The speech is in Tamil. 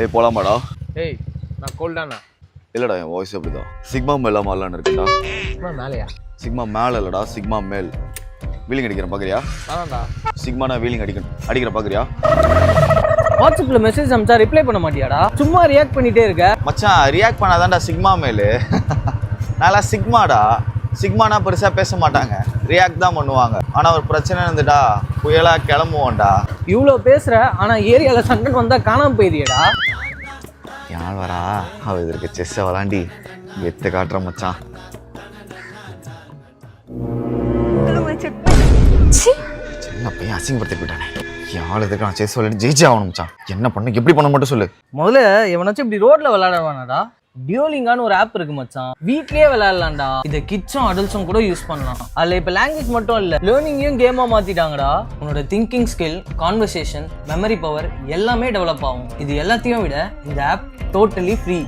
ஏய் போலாமாடா? ஏய் நான் கோல்டானா? இல்லடா என் வாய்ஸ் அப்படிதான். சிக்மா மேல மாறலான்னு இருக்கேன்டா. மேலையா? சிக்மா மேல இல்லடா, சிக்மா மேல். வீலிங் அடிக்கிறேன் பாக்குறியா? அதான்டா. சிக்மானா வீலிங் அடிக்கிறேன் பாக்குறியா? வாட்ஸ்அப்ல மெசேஜ் அனுப்பிச்சா ரிப்ளை பண்ண மாட்டியாடா? சும்மா ரியாக்ட் பண்ணிட்டே இருக்க. மச்சான் ரியாக்ட் பண்ணாதான்டா சிக்மா மேலு. நான்லாம் சிக்மாடா. சிக்மானா பெருசா பேச மாட்டாங்க, ரியாக்ட் தான் பண்ணுவாங்க. ஆனா ஒரு பிரச்சனை இருந்துடா, புயலா கிளம்புவோம்டா. இவ்வளோ பேசுற, ஆனா ஏரியால சண்டன் வந்தா காணாம போயிரியாடா? யார் வரா? அவ இதற்கு செஸ்ஸை விளாண்டி எத்து காட்டுற மச்சான். சின்ன பையன் அசிங்கப்படுத்தி போயிட்டானே. யாழ் இதுக்கு நான் செஸ் விளையாடி ஜெயிச்சே ஆகணும் மச்சான். என்ன பண்ணு, எப்படி பண்ண மட்டும் சொல்லு. முதல்ல எவனாச்சும் இப்படி ரோட்ல விளையாடுவானடா? டியோலிங்கான்னு ஒரு ஆப் இருக்கு மச்சான், வீட்லயே விளையாடலாம்டா. இதை கிட்ஸும் அடல்ட்ஸும் கூட யூஸ் பண்ணலாம். அதுல இப்ப லாங்குவேஜ் மட்டும் இல்ல, லேர்னிங்கையும் கேமா மாத்திட்டாங்கடா. உன்னோட thinking skill, conversation, memory power எல்லாமே டெவலப் ஆகும். இது எல்லாத்தையும் விட இந்த ஆப் டோட்டலி ஃப்ரீ.